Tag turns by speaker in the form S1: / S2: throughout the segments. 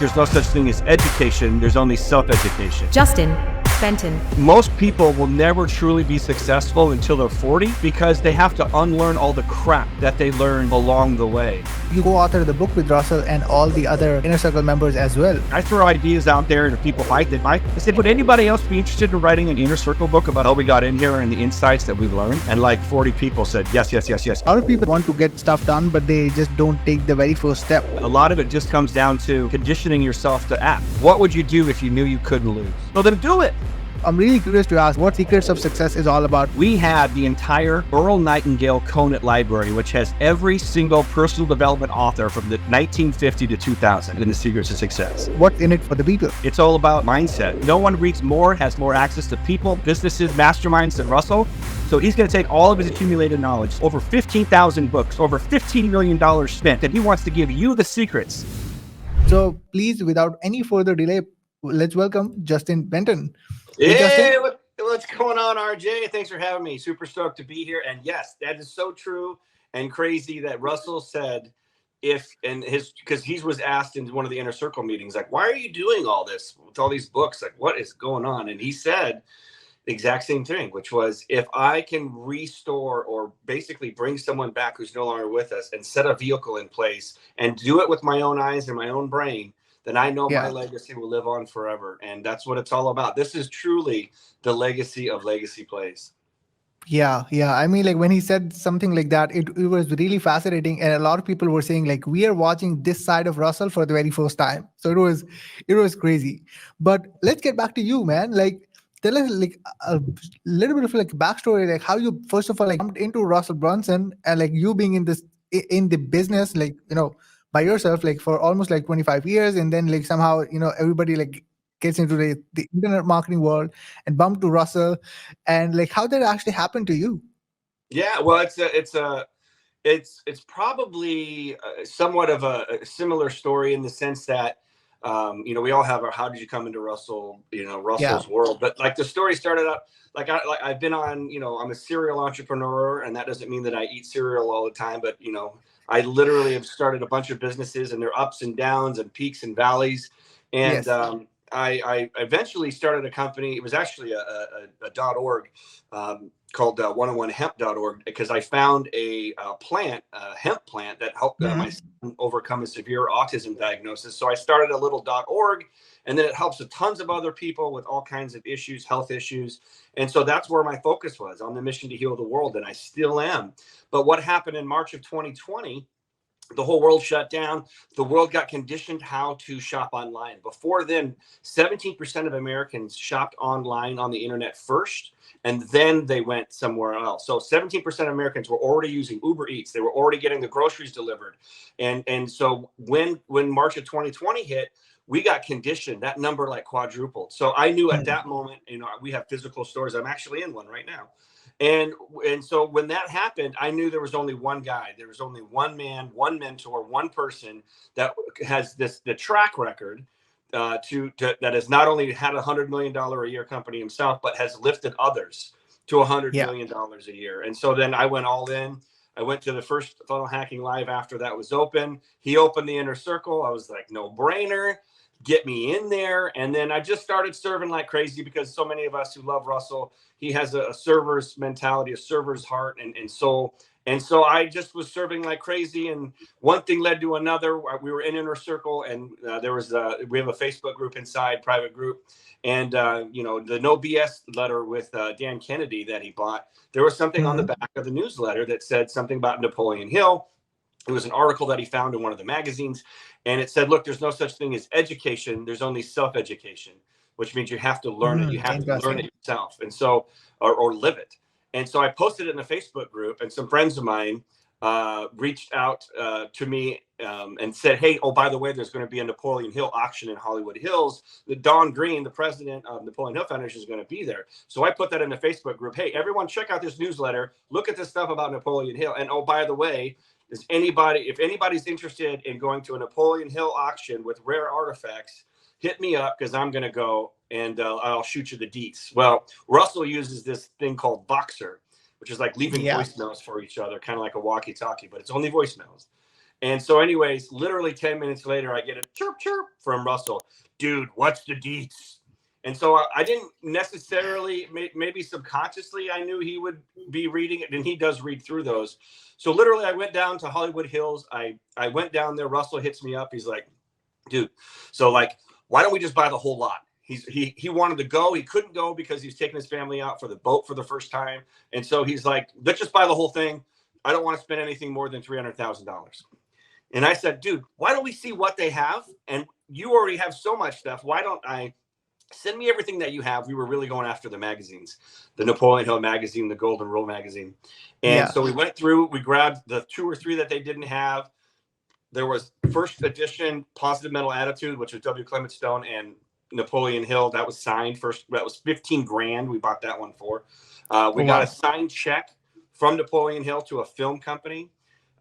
S1: there's no such thing as education. There's only self-education.
S2: Justin, Benton.
S1: Most people will never truly be successful until they're 40 because they have to unlearn all the crap that they learned along the way.
S3: You co-authored the book with Russell and all the other Inner Circle members as well.
S1: I throw ideas out there and if people bite, they bite. I said, would anybody else be interested in writing an Inner Circle book about how we got in here and the insights that we've learned? And like 40 people said, yes, yes, yes, yes.
S3: A lot of people want to get stuff done, but they just don't take the very first step.
S1: A lot of it just comes down to conditioning yourself to act. What would you do if you knew you couldn't lose? Well, then do it.
S3: I'm really curious to ask what Secrets of Success is all about.
S1: We have the entire Earl Nightingale Conant library, which has every single personal development author from the 1950 to 2000 in the Secrets of Success.
S3: What's in it for the people?
S1: It's all about mindset. No one reads more, has more access to people, businesses, masterminds than Russell. So he's going to take all of his accumulated knowledge, over 15,000 books, over $15 million spent, and he wants to give you the secrets.
S3: So please, without any further delay, let's welcome Justin Benton.
S4: Hey, what's going on, RJ? Thanks for having me. Super stoked to be here. And yes, that is so true and crazy that Russell said because he was asked in one of the Inner Circle meetings, like, why are you doing all this with all these books? Like, what is going on? And he said the exact same thing, which was, if I can restore or basically bring someone back who's no longer with us and set a vehicle in place and do it with my own eyes and my own brain, then I know my legacy will live on forever. And that's what it's all about. This is truly the legacy of Legacy Plays.
S3: Yeah. I mean, like when he said something like that, it was really fascinating. And a lot of people were saying, like, we are watching this side of Russell for the very first time. So it was crazy. But let's get back to you, man. Like, tell us like a little bit of like backstory, like how you first of all like jumped into Russell Brunson and like you being in the business, like, you know, by yourself, like for almost like 25 years. And then like somehow, you know, everybody like gets into the internet marketing world and bumped to Russell, and like how did it actually happen to you?
S4: Yeah, well, it's probably somewhat of a similar story in the sense that, you know, we all have our, how did you come into Russell's world? But like the story started up, I've been on, you know, I'm a serial entrepreneur, and that doesn't mean that I eat cereal all the time, but you know, I literally have started a bunch of businesses and their ups and downs and peaks and valleys. And I eventually started a company. It was actually a .org called 101hemp.org, because I found a hemp plant that helped my son overcome a severe autism diagnosis. So I started a little .org, and then it helps tons of other people with all kinds of issues, health issues. And so that's where my focus was, on the mission to heal the world, and I still am. But what happened in March of 2020, the whole world shut down. The world got conditioned how to shop online. Before then, 17% of Americans shopped online on the internet first, and then they went somewhere else. So 17% of Americans were already using Uber Eats. They were already getting the groceries delivered. And so when March of 2020 hit, we got conditioned. That number like quadrupled. So I knew at that moment, you know, we have physical stores. I'm actually in one right now. And so when that happened, I knew there was only one guy. There was only one man, one mentor, one person that has the track record that has not only had $100 million a year company himself, but has lifted others to $100 million a year. And so then I went all in. I went to the first Funnel Hacking Live after that was open. He opened the Inner Circle. I was like, no brainer. Get me in there. And then I just started serving like crazy, because so many of us who love Russell, he has a server's mentality, a server's heart and soul. And so I just was serving like crazy, and one thing led to another. We were in Inner Circle, and we have a Facebook group inside, private group. And, you know, the No BS letter with Dan Kennedy that he bought, there was something on the back of the newsletter that said something about Napoleon Hill. It was an article that he found in one of the magazines, and it said, look, there's no such thing as education. There's only self-education, which means you have to learn it. You have to learn it yourself, and so, or live it. And so I posted it in a Facebook group, and some friends of mine reached out to me and said, hey, oh, by the way, there's going to be a Napoleon Hill auction in Hollywood Hills. The Don Green, the president of Napoleon Hill Foundation, is going to be there. So I put that in the Facebook group. Hey, everyone, check out this newsletter. Look at this stuff about Napoleon Hill. And oh, by the way, if anybody's interested in going to a Napoleon Hill auction with rare artifacts, hit me up, because I'm going to go, and I'll shoot you the deets. Well, Russell uses this thing called Boxer, which is like leaving voicemails for each other, kind of like a walkie-talkie, but it's only voicemails. And so, anyways, literally 10 minutes later, I get a chirp chirp from Russell. Dude, what's the deets? And so I didn't necessarily, maybe subconsciously, I knew he would be reading it, and he does read through those. So literally, I went down to Hollywood Hills. I went down there. Russell hits me up. He's like, dude, so like, why don't we just buy the whole lot? He wanted to go. He couldn't go because he's taking his family out for the boat for the first time. And so he's like, let's just buy the whole thing. I don't want to spend anything more than $300,000. And I said, dude, why don't we see what they have? And you already have so much stuff. Why don't I send me everything that you have? We were really going after the magazines, the Napoleon Hill magazine, the Golden Rule magazine. And so we went through, we grabbed the 2 or 3 that they didn't have. There was first edition Positive Mental Attitude, which was W. Clement Stone and Napoleon Hill. That was signed first. That was $15,000. We bought that one for. We got a signed check from Napoleon Hill to a film company.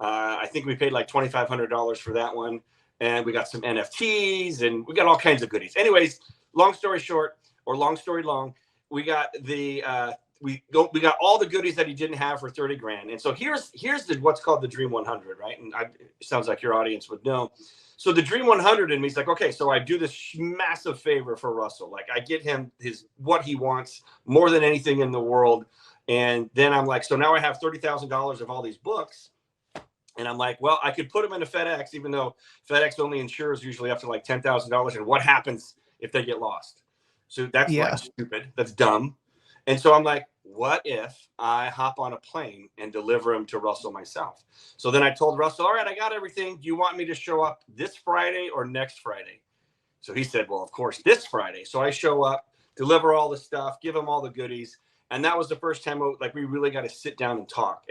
S4: I think we paid like $2,500 for that one. And we got some NFTs and we got all kinds of goodies. Anyways, long story short, or long story long, we got the we got all the goodies that he didn't have for $30,000. And so here's what's called the Dream 100, right? And it sounds like your audience would know. So the Dream 100 in me is like, okay, so I do this massive favor for Russell. Like I get him what he wants more than anything in the world. And then I'm like, so now I have $30,000 of all these books. And I'm like, well, I could put them into FedEx, even though FedEx only insures usually up to like $10,000. And what happens if they get lost? So that's like stupid. That's dumb. And so I'm like, what if I hop on a plane and deliver them to Russell myself? So then I told Russell, all right, I got everything. Do you want me to show up this Friday or next Friday? So he said, well, of course, this Friday. So I show up, deliver all the stuff, give him all the goodies. And that was the first time like we really got to sit down and talk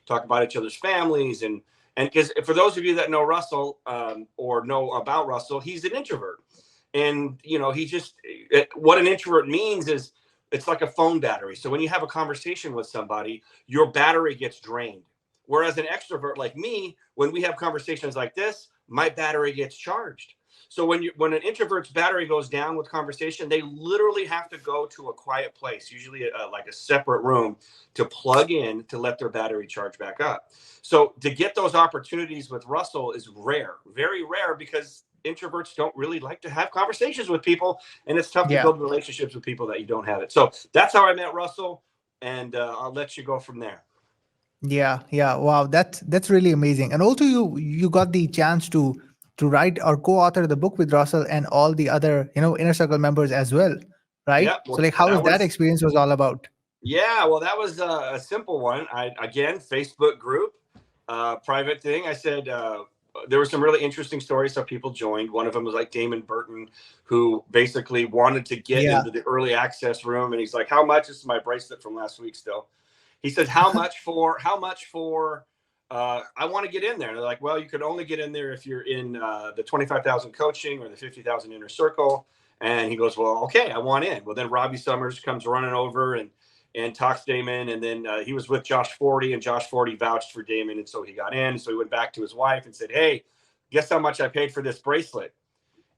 S4: about each other's families. And because for those of you that know Russell or know about Russell, he's an introvert. And, you know, what an introvert means is it's like a phone battery. So when you have a conversation with somebody, your battery gets drained. Whereas an extrovert like me, when we have conversations like this, my battery gets charged. So when an introvert's battery goes down with conversation, they literally have to go to a quiet place, usually like a separate room, to plug in to let their battery charge back up. So to get those opportunities with Russell is rare, very rare, because introverts don't really like to have conversations with people, and it's tough to build relationships with people that you don't have it. So that's how I met Russell, and I'll let you go from there.
S3: Yeah. Wow, that's really amazing. And also, you got the chance to write or co-author the book with Russell and all the other inner circle members as well, right?
S4: Yeah, well,
S3: so like, how was that experience was all about?
S4: Yeah, well, that was a simple one. Again, Facebook group, private thing. I said. There were some really interesting stories how people joined. One of them was like Damon Burton, who basically wanted to get into the early access room. And he's like, how much? This is my bracelet from last week still. He says, how much for, I want to get in there. And they're like, well, you could only get in there if you're in the 25,000 coaching or the 50,000 inner circle. And he goes, well, okay, I want in. Well, then Robbie Summers comes running over and talks to Damon. And then he was with Josh Forty, and Josh Forty vouched for Damon. And so he got in. So he went back to his wife and said, hey, guess how much I paid for this bracelet?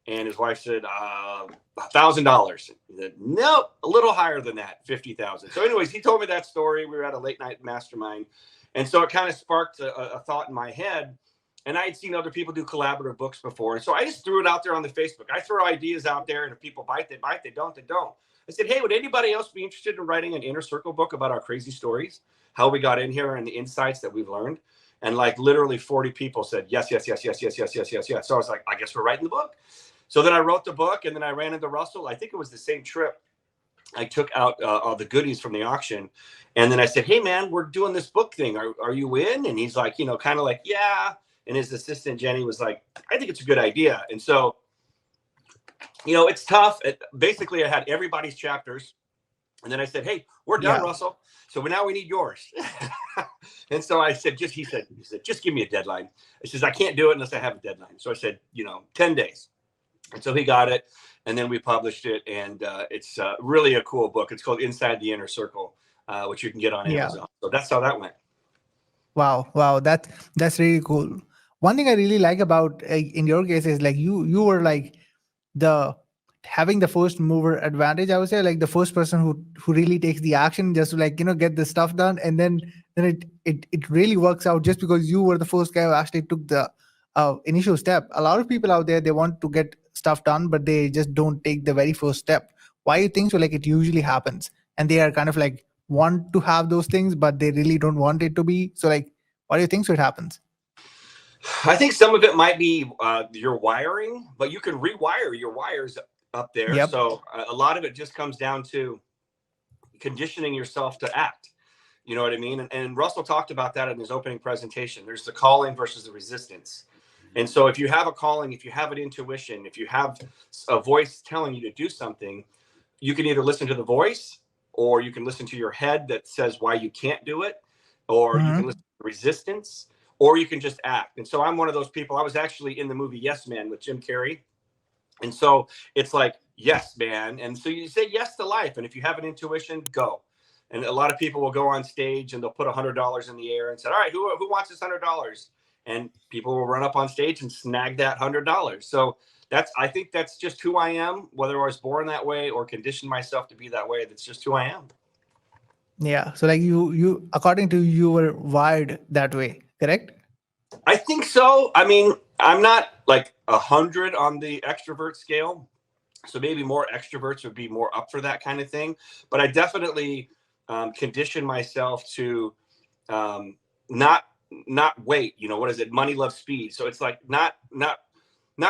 S4: And his wife said, $1,000. He said, nope, a little higher than that, 50,000. So anyways, he told me that story. We were at a late night mastermind. And so it kind of sparked a thought in my head. And I had seen other people do collaborative books before. And so I just threw it out there on the Facebook. I throw ideas out there, and if people bite, they bite. They don't, they don't. I said, hey, would anybody else be interested in writing an inner circle book about our crazy stories, how we got in here and the insights that we've learned? And like literally 40 people said, yes. So I was like, I guess we're writing the book. So then I wrote the book, and then I ran into Russell. I think it was the same trip. I took out all the goodies from the auction. And then I said, hey, man, we're doing this book thing. Are you in? And he's like, kind of like, yeah. And his assistant, Jenny, was like, I think it's a good idea. And so, it's tough. Basically, I had everybody's chapters. And then I said, hey, we're done, Russell. So now we need yours. And so I said, he said, just give me a deadline. He says, I can't do it unless I have a deadline. So I said, 10 days. And so he got it. And then we published it. And it's really a cool book. It's called Inside the Inner Circle, which you can get on Amazon. So that's how that went.
S3: Wow. That's really cool. One thing I really like about in your case is like you were like having the first mover advantage. I would say like the first person who really takes the action just to like get the stuff done, and then it really works out just because you were the first guy who actually took the initial step. A lot of people out there, they want to get stuff done, but they just don't take the very first step. Why you think so? Like it usually happens, and they are kind of like want to have those things, but they really don't want it to be. So like, why do you think so? It happens.
S4: I think some of it might be your wiring, but you can rewire your wires up there.
S3: Yep.
S4: So a lot of it just comes down to conditioning yourself to act. You know what I mean? And Russell talked about that in his opening presentation. There's the calling versus the resistance. And so if you have a calling, if you have an intuition, if you have a voice telling you to do something, you can either listen to the voice, or you can listen to your head that says why you can't do it, or you can listen to resistance, or you can just act. And so I'm one of those people. I was actually in the movie Yes Man with Jim Carrey. And so it's like, yes, man. And so you say yes to life. And if you have an intuition, go. And a lot of people will go on stage and they'll put $100 in the air and say, all right, who wants this $100? And people will run up on stage and snag that $100. So I think that's just who I am, whether I was born that way or conditioned myself to be that way. That's just who I am.
S3: Yeah. So like you, according to you, were wired that way, correct?
S4: I think so. I mean, I'm not like 100 on the extrovert scale. So maybe more extroverts would be more up for that kind of thing. But I definitely condition myself to not wait. You know, what is it? Money loves speed. So it's like not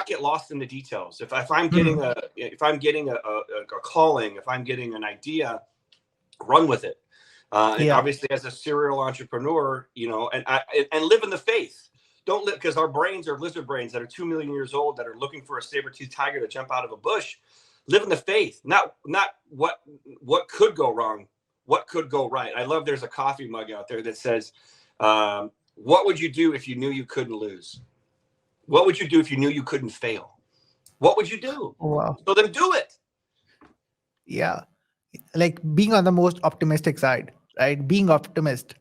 S4: get lost in the details. If I'm getting a calling, if I'm getting an idea, run with it. And obviously, as a serial entrepreneur, you know, and live in the faith. Don't live, because our brains are lizard brains that are 2 million years old that are looking for a saber-toothed tiger to jump out of a bush. Live in the faith, not what could go wrong, what could go right. I love there's a coffee mug out there that says, what would you do if you knew you couldn't lose? What would you do if you knew you couldn't fail? What would you do?
S3: Wow.
S4: So then do it.
S3: Yeah. Like being on the most optimistic side, right? Being optimist.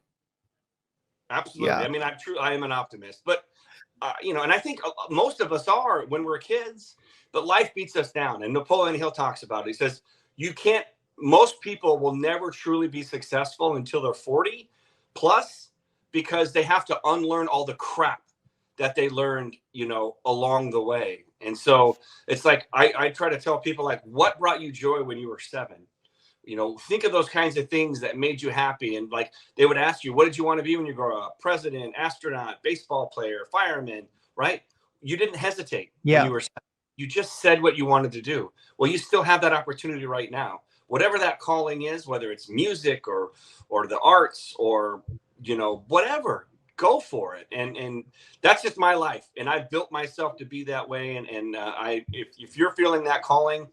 S4: Absolutely.
S3: Yeah.
S4: I mean, I am an optimist, but you know, and I think most of us are when we're kids, but life beats us down. And Napoleon Hill talks about it. He says, most people will never truly be successful until they're 40 plus, because they have to unlearn all the crap that they learned, you know, along the way. And so it's like, I try to tell people, like, what brought you joy when you were 7? You know, think of those kinds of things that made you happy. And like, they would ask you, what did you want to be when you grow up? President, astronaut, baseball player, fireman, right? You didn't hesitate when you were 7. You just said what you wanted to do. Well, you still have that opportunity right now. Whatever that calling is, whether it's music or the arts or, you know, whatever, go for it. And that's just my life. And I've built myself to be that way. And if you're feeling that calling,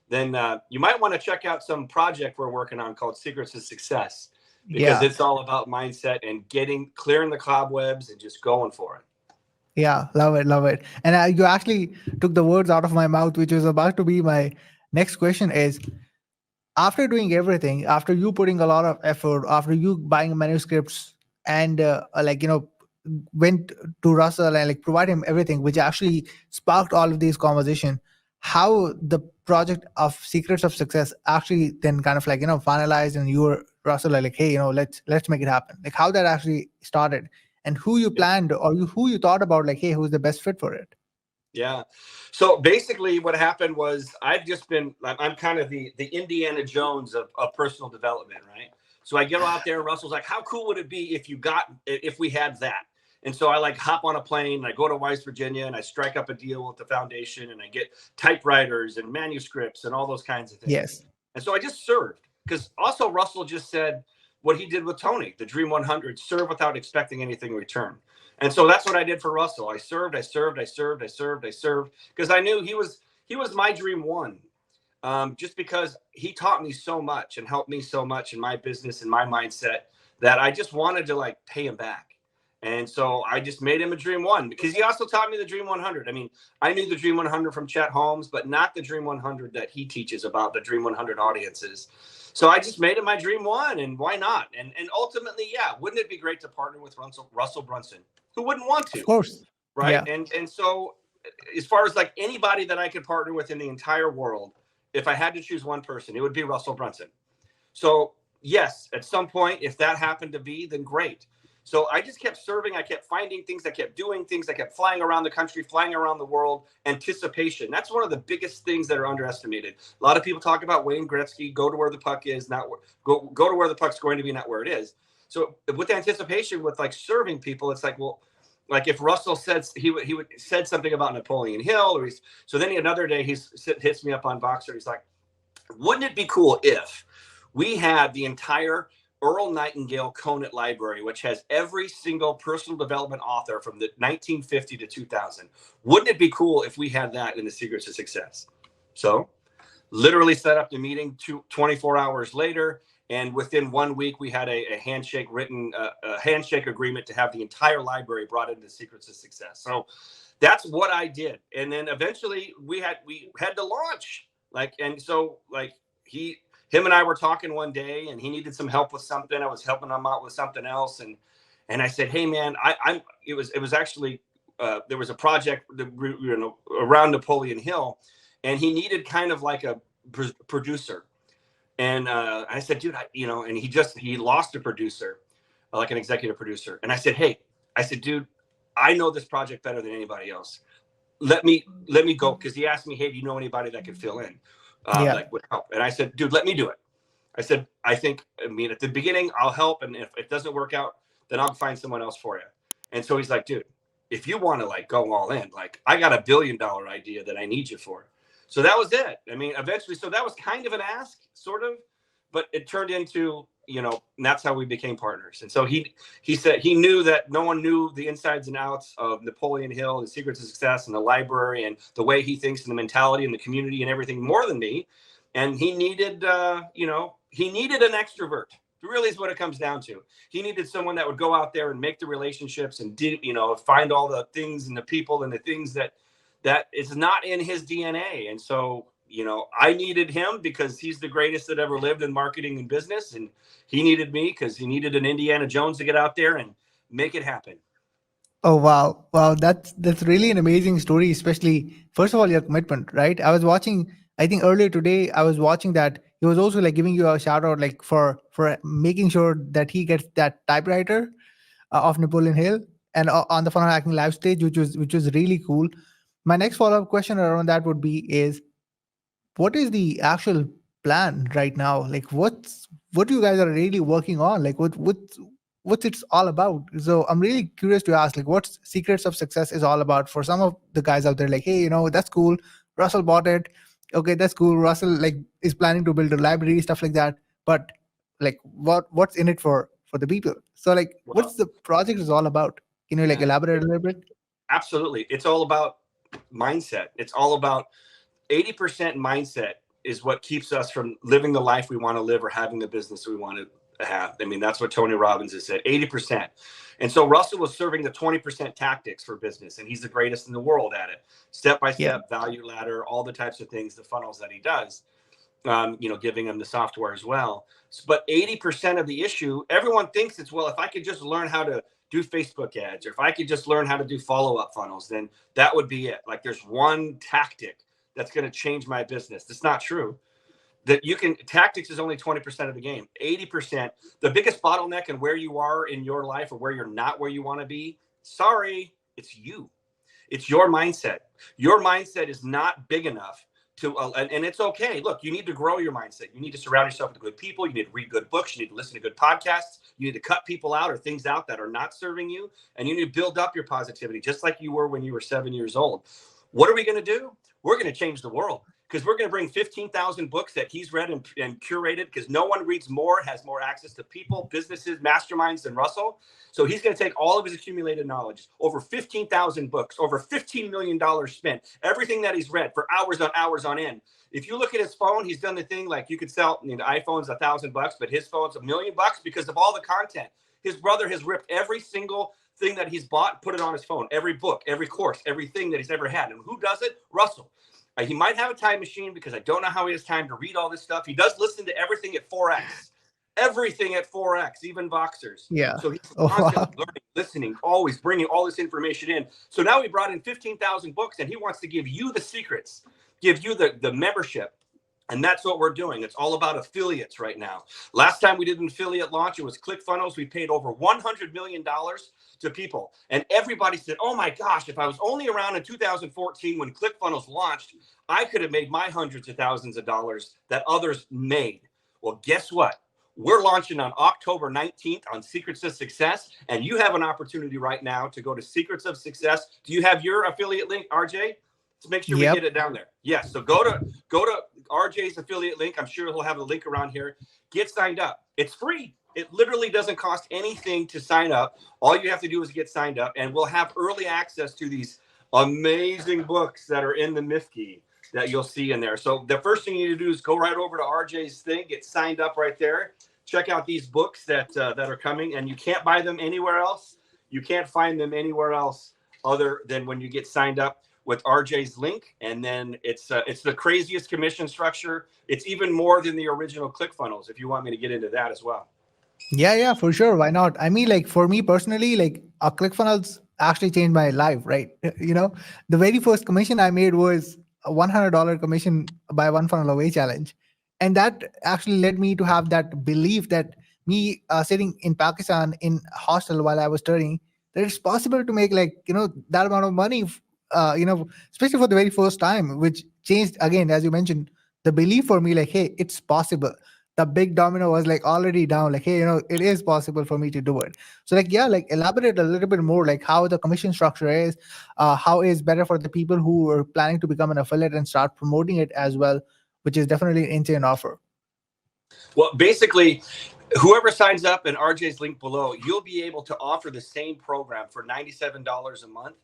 S4: then you might want to check out some project we're working on called Secrets of Success, because it's all about mindset and clearing the cobwebs and just going for it.
S3: Yeah, love it. And you actually took the words out of my mouth, which was about to be my next question is, after doing everything, after you putting a lot of effort, after you buying manuscripts and like, you know, went to Russell and like provide him everything, which actually sparked all of these conversation, how the project of Secrets of Success actually then kind of like, you know, finalized, and you were Russell like, hey, you know, let's make it happen. Like how that actually started, and who you planned or who you thought about, like, hey, who's the best fit for it?
S4: Yeah. So basically what happened was I'm kind of the Indiana Jones of personal development, right? So I get out there and Russell's like, how cool would it be if we had that? And so I like hop on a plane and I go to West Virginia and I strike up a deal with the foundation and I get typewriters and manuscripts and all those kinds of things.
S3: Yes.
S4: And so I just served, because also Russell just said what he did with Tony, the Dream 100, serve without expecting anything in return. And so that's what I did for Russell. I served, because I knew he was my Dream 1. Just because he taught me so much and helped me so much in my business and my mindset that I just wanted to like pay him back. And so I just made him a Dream 1, because he also taught me the Dream 100. I mean, I knew the Dream 100 from Chet Holmes, but not the Dream 100 that he teaches about, the Dream 100 audiences. So I just made it my Dream 1, and why not? And ultimately, yeah, wouldn't it be great to partner with Russell Brunson? Who wouldn't want to?
S3: Of course.
S4: Right.
S3: Yeah.
S4: And so as far as like anybody that I could partner with in the entire world, if I had to choose one person, it would be Russell Brunson. So yes, at some point, if that happened to be, then great. So I just kept serving. I kept finding things. I kept doing things. I kept flying around the country, flying around the world. Anticipation. That's one of the biggest things that are underestimated. A lot of people talk about Wayne Gretzky, go to where the puck is, not go to where the puck's going to be, not where it is. So with anticipation, with like serving people, it's like, well, like if Russell said he would said something about Napoleon Hill, or so then another day he hits me up on Voxer. He's like, wouldn't it be cool if we had the entire Earl Nightingale Conant Library, which has every single personal development author from the 1950 to 2000. Wouldn't it be cool if we had that in the Secrets of Success? So literally set up the meeting 24 hours later. And within 1 week, we had a handshake agreement to have the entire library brought into the Secrets of Success. So that's what I did. And then eventually we had to launch. Him and I were talking one day, and he needed some help with something. I was helping him out with something else, and I said, "Hey, man, it was actually there was a project around Napoleon Hill, and he needed kind of like a producer." And I said, "Dude, and he lost a producer, like an executive producer." And I said, "Dude, I know this project better than anybody else. Let me go," because he asked me, "Hey, do you know anybody that could fill in?" Like would help. And I said, "Dude, let me do it." I said, at the beginning, I'll help. And if it doesn't work out, then I'll find someone else for you. And so he's like, "Dude, if you want to like go all in, like I got $1 billion idea that I need you for." So that was it. Eventually, so that was kind of an ask, sort of, but it turned into, and that's how we became partners. And so he said he knew that no one knew the insides and outs of Napoleon Hill and Secrets of Success and the library and the way he thinks and the mentality and the community and everything more than me. And he needed, he needed an extrovert. It really is what it comes down to. He needed someone that would go out there and make the relationships and find all the things and the people and the things that is not in his DNA. And so, I needed him because he's the greatest that ever lived in marketing and business. And he needed me because he needed an Indiana Jones to get out there and make it happen.
S3: Oh, wow. Wow. That's really an amazing story, especially, first of all, your commitment, right? I was watching, I think earlier today, I was watching that he was also like giving you a shout out, like for making sure that he gets that typewriter of Napoleon Hill and on the Funnel Hacking live stage, which was really cool. My next follow-up question around that would be what is the actual plan right now? Like what you guys are really working on? Like what's it's all about? So I'm really curious to ask, like, what Secrets of Success is all about for some of the guys out there. Like, hey, that's cool. Russell bought it. Okay, that's cool. Russell like is planning to build a library, stuff like that. But like, what's in it for the people? So like, what's the project is all about? Can you like elaborate a little bit?
S4: Absolutely. It's all about mindset. It's all about 80% mindset is what keeps us from living the life we want to live or having the business we want to have. That's what Tony Robbins has said, 80%. And so Russell was serving the 20% tactics for business, and he's the greatest in the world at it. Step-by-step, value ladder, all the types of things, the funnels that he does, giving them the software as well. But 80% of the issue, everyone thinks it's, well, if I could just learn how to do Facebook ads, or if I could just learn how to do follow-up funnels, then that would be it. Like there's one tactic that's going to change my business. That's not true. Tactics is only 20% of the game. 80%, the biggest bottleneck and where you are in your life or where you're not where you want to be, sorry, it's you. It's your mindset. Your mindset is not big enough to, and it's okay. Look, you need to grow your mindset. You need to surround yourself with good people. You need to read good books. You need to listen to good podcasts. You need to cut people out or things out that are not serving you. And you need to build up your positivity, just like you were when you were 7 years old. What are we going to do? We're going to change the world, because we're going to bring 15,000 books that he's read and curated, because no one reads more, has more access to people, businesses, masterminds than Russell. So he's going to take all of his accumulated knowledge, over 15,000 books, over $15 million spent, everything that he's read for hours on end. If you look at his phone, he's done the thing like you could sell, iPhone's $1,000, but his phone's $1 million because of all the content. His brother has ripped every single thing that he's bought, put it on his phone, every book, every course, everything that he's ever had. And who does it? Russell. He might have a time machine because I don't know how he has time to read all this stuff. He does listen to everything at 4x, even Voxers.
S3: Yeah.
S4: So he's constantly learning, listening, always bringing all this information in. So now we brought in 15,000 books, and he wants to give you the secrets, give you the membership, And that's what we're doing. It's all about affiliates right now. Last time we did an affiliate launch, it was ClickFunnels. We paid over $100 million to people. And everybody said, oh my gosh, if I was only around in 2014 when ClickFunnels launched, I could have made my hundreds of thousands of dollars that others made. Well, guess what? We're launching on October 19th on Secrets of Success. And you have an opportunity right now to go to Secrets of Success. Do you have your affiliate link, RJ? To make sure we get it down there. Yes. So go to RJ's affiliate link. I'm sure he'll have a link around here. Get signed up. It's free. It literally doesn't cost anything to sign up. All you have to do is get signed up, and we'll have early access to these amazing books that are in the Mifki that you'll see in there. So the first thing you need to do is go right over to RJ's thing, get signed up right there. Check out these books that are coming, and you can't buy them anywhere else. You can't find them anywhere else other than when you get signed up with RJ's link. And then it's the craziest commission structure. It's even more than the original ClickFunnels, if you want me to get into that as well.
S3: Yeah, for sure. Why not? I mean, like for me personally, like ClickFunnels actually changed my life, right? You know, the very first commission I made was a $100 commission by one funnel away challenge. And that actually led me to have that belief that me sitting in Pakistan in a hostel while I was studying, that it's possible to make like, you know, that amount of money, you know, especially for the very first time, which changed again, as you mentioned, the belief for me, like, hey, it's possible. The big domino was like already down, like, hey, you know, it is possible for me to do it. So like, yeah, like elaborate a little bit more, like how the commission structure is, how is better for the people who are planning to become an affiliate and start promoting it as well, which is definitely an insane offer.
S4: Well, basically, whoever signs up in RJ's link below, you'll be able to offer the same program for $97 a month.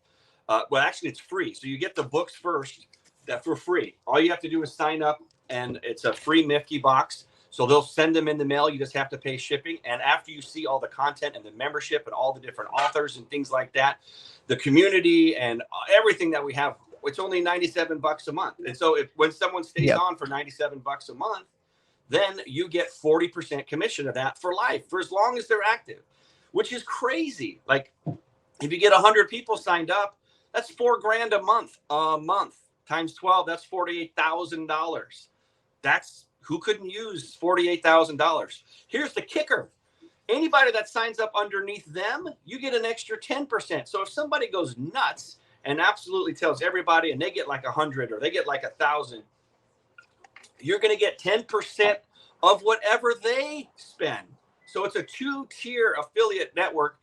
S4: Well, actually, it's free. So you get the books first that for free. All you have to do is sign up, and it's a free Mifki box. So they'll send them in the mail. You just have to pay shipping. And after you see all the content and the membership and all the different authors and things like that, the community and everything that we have, it's only $97 a month. And so when someone stays on for $97 a month, then you get 40% commission of that for life, for as long as they're active, which is crazy. Like if you get 100 people signed up, that's $4,000 a month times 12. That's $48,000. That's who couldn't use $48,000. Here's the kicker. Anybody that signs up underneath them, you get an extra 10%. So if somebody goes nuts and absolutely tells everybody and they get like 100 or they get like 1,000, you're going to get 10% of whatever they spend. So it's a 2-tier affiliate network,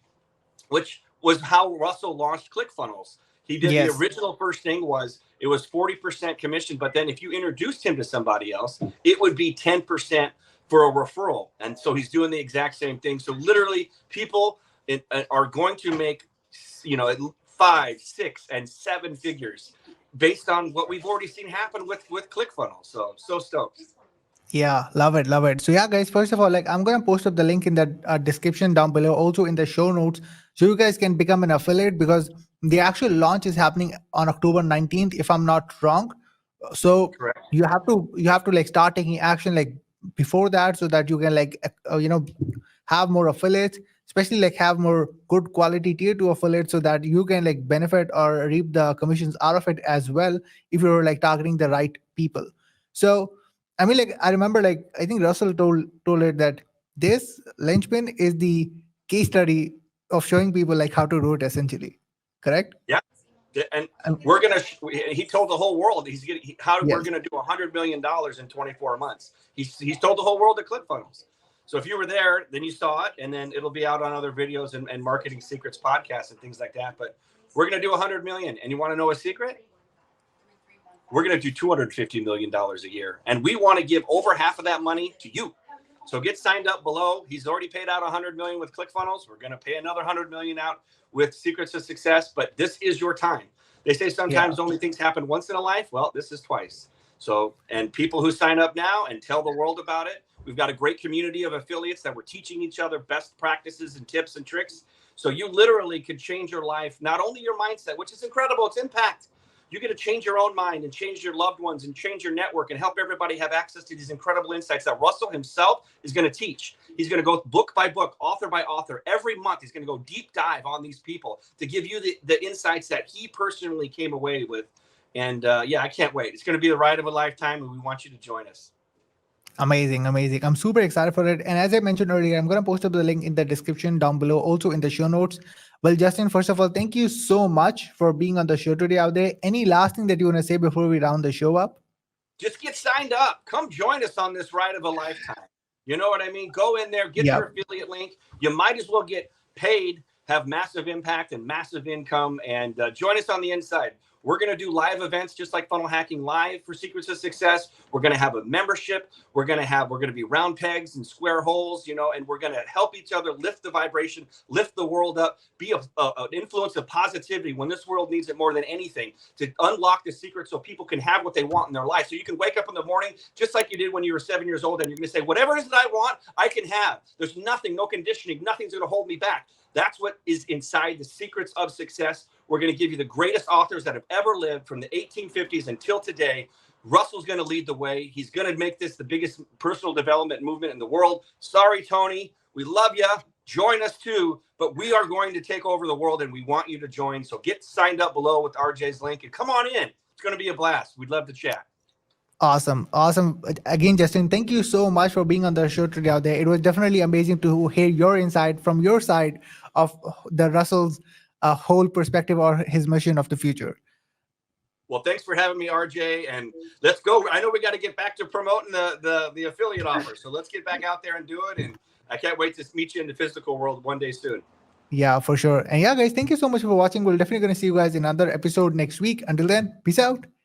S4: which was how Russell launched ClickFunnels. He did the original first thing was it was 40% commission, but then if you introduced him to somebody else, it would be 10% for a referral. And so he's doing the exact same thing. So literally people are going to make, you know, 5, 6, and 7 figures based on what we've already seen happen with ClickFunnels. So stoked.
S3: Yeah, love it. So yeah, guys, first of all, like I'm going to post up the link in the description down below, also in the show notes, so you guys can become an affiliate, because the actual launch is happening on October 19th, if I'm not wrong. So
S4: Correct.
S3: you have to like start taking action like before that, so that you can like, you know, have more affiliates, especially like have more good quality tier 2 affiliates, so that you can like benefit or reap the commissions out of it as well, if you're like targeting the right people. So I mean, like, I remember, like, I think Russell told it that this linchpin is the case study of showing people like how to do it, essentially. Correct?
S4: Yeah. And we're going to, he told the whole world we're going to do $100 million in 24 months. He's told the whole world at ClickFunnels. So if you were there, then you saw it, and then it'll be out on other videos and marketing secrets podcasts and things like that. But we're going to do 100 million. And you want to know a secret? We're going to do $250 million a year. And we want to give over half of that money to you. So get signed up below. He's already paid out 100 million with ClickFunnels. We're going to pay another 100 million out with Secrets of Success. But this is your time. They say sometimes only things happen once in a life. Well, this is twice. So, and people who sign up now and tell the world about it, we've got a great community of affiliates that we're teaching each other best practices and tips and tricks. So you literally could change your life, not only your mindset, which is incredible, it's impact. You get to change your own mind and change your loved ones and change your network and help everybody have access to these incredible insights that Russell himself is going to teach. He's going to go book by book, author by author. Every month, he's going to go deep dive on these people to give you the insights that he personally came away with And yeah, I can't wait. It's going to be the ride of a lifetime, and we want you to join us.
S3: Amazing, amazing. I'm super excited for it. And as I mentioned earlier, I'm going to post up the link in the description down below, also in the show notes. Well, Justin, first of all, thank you so much for being on the show today out there. Any last thing that you want to say before we round the show up?
S4: Just get signed up. Come join us on this ride of a lifetime. You know what I mean? Go in there, get your affiliate link. You might as well get paid, have massive impact and massive income, and join us on the inside. We're going to do live events just like Funnel Hacking Live for Secrets of Success. We're going to have a membership. We're going to be round pegs and square holes, and we're going to help each other lift the vibration, lift the world up, be an influence of positivity when this world needs it more than anything, to unlock the secret so people can have what they want in their life. So you can wake up in the morning just like you did when you were 7 years old, and you're going to say, whatever it is that I want, I can have. There's nothing, no conditioning, nothing's going to hold me back. That's what is inside the Secrets of Success. We're going to give you the greatest authors that have ever lived from the 1850s until today. Russell's going to lead the way. He's going to make this the biggest personal development movement in the world. Sorry, Tony. We love you. Join us too. But we are going to take over the world, and we want you to join. So get signed up below with RJ's link and come on in. It's going to be a blast. We'd love to chat.
S3: Awesome. Again, Justin, thank you so much for being on the show today out there. It was definitely amazing to hear your insight from your side of the Russell's whole perspective or his mission of the future.
S4: Well, thanks for having me, RJ, and let's go. I know we got to get back to promoting the affiliate offer, so let's get back out there and do it. And I can't wait to meet you in the physical world one day soon.
S3: Yeah, for sure. And yeah, guys, thank you so much for watching. We're definitely going to see you guys in another episode next week. Until then, peace out.